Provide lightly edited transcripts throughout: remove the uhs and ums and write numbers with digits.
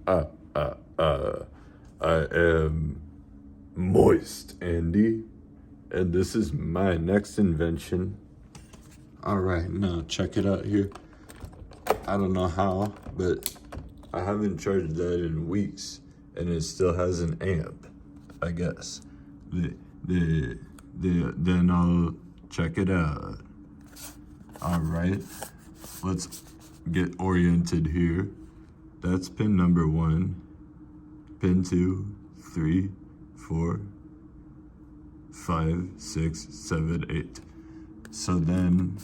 Uh, uh, uh, I am Moist Andy, and this is my next invention. Alright, now check it out here. I don't know how, but I haven't charged that in weeks, and it still has an amp, I guess. Then I'll check it out. Alright, let's get oriented here. That's pin number 1, pin 2, 3, 4, 5, 6, 7, 8. So then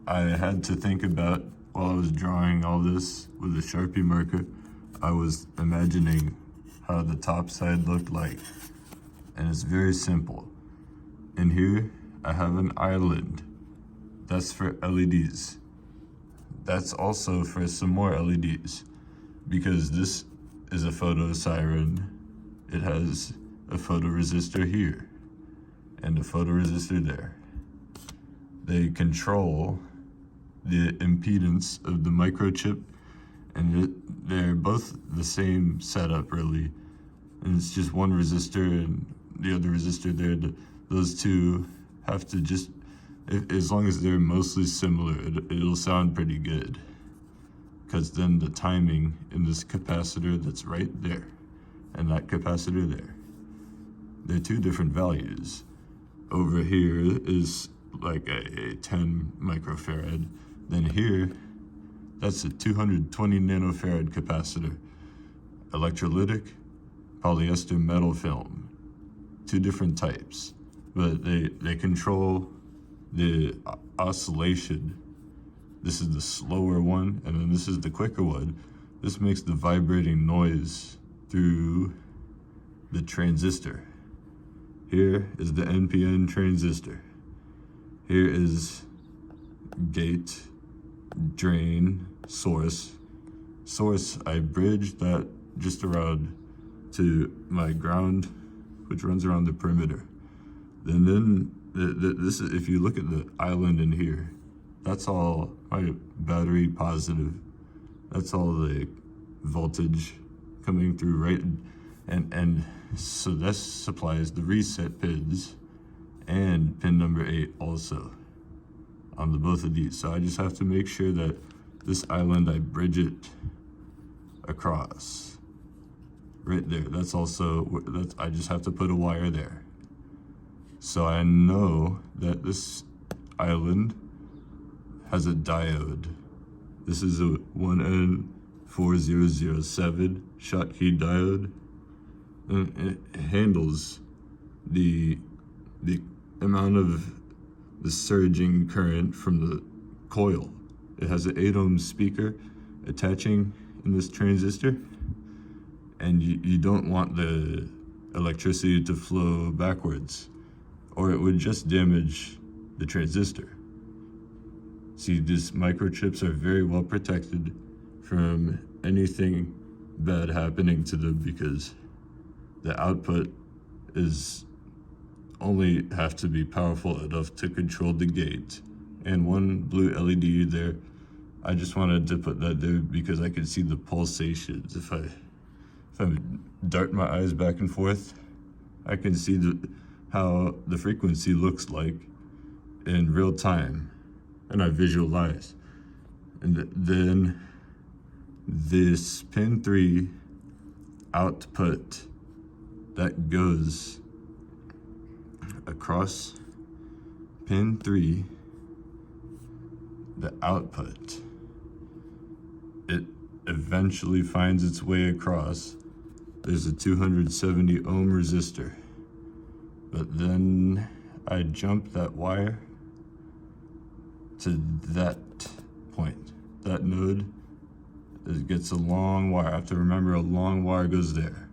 I had to think about, while I was drawing all this with a Sharpie marker, I was imagining how the top side looked like. And it's very simple. In here, I have an island. That's for LEDs. That's also for some more LEDs, because this is a photo siren. It has a photoresistor here and a photoresistor there. They control the impedance of the microchip, and they're both the same setup really. And it's just one resistor and the other resistor there. Those two have to just, as long as they're mostly similar, it'll sound pretty good. Because then the timing in this capacitor that's right there and that capacitor there, they're two different values. Over here is like a 10 microfarad. Then here, that's a 220 nanofarad capacitor. Electrolytic, polyester metal film. Two different types, but they control the oscillation. This is the slower one, and then this is the quicker one. This makes the vibrating noise through the transistor. Here is the NPN transistor. Here is gate, drain, source. Source, I bridge that just around to my ground, which runs around the perimeter. And then this is, if you look at the island in here, that's all my battery positive. That's all the voltage coming through, right? And so this supplies the reset pins and pin number 8 also on the both of these. So I just have to make sure that this island, I bridge it across right there. That's also, I just have to put a wire there. So I know that this island has a diode. This is a 1N4007 Schottky diode. And it handles the amount of the surging current from the coil. It has an 8 ohm speaker attaching in this transistor, and you don't want the electricity to flow backwards, or it would just damage the transistor. See, these microchips are very well protected from anything bad happening to them, because the output is only have to be powerful enough to control the gate. And one blue LED there, I just wanted to put that there because I could see the pulsations. If I dart my eyes back and forth, I can see how the frequency looks like in real time, and I visualize. And then this pin 3 output that goes across pin 3, the output, it eventually finds its way across. There's a 270 ohm resistor, but then I jump that wire to that point, that node. It gets a long wire. I have to remember a long wire goes there.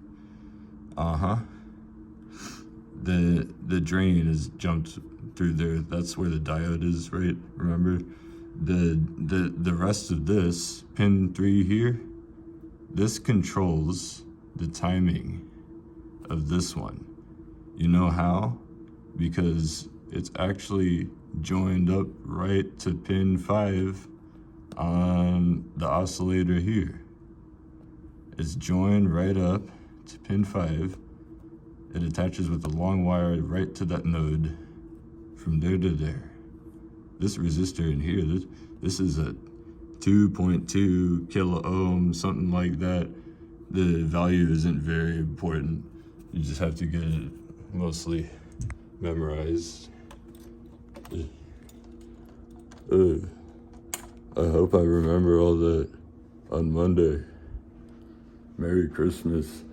The drain is jumped through there. That's where the diode is, right? Remember, the rest of this pin 3 here, this controls the timing of this one. You know how? Because it's actually joined up right to pin 5 on the oscillator here. It's joined right up to pin 5. It attaches with a long wire right to that node from there to there. This resistor in here, this is a 2.2 kilo ohm, something like that. The value isn't very important. You just have to get it mostly memorized. I hope I remember all that on Monday. Merry Christmas.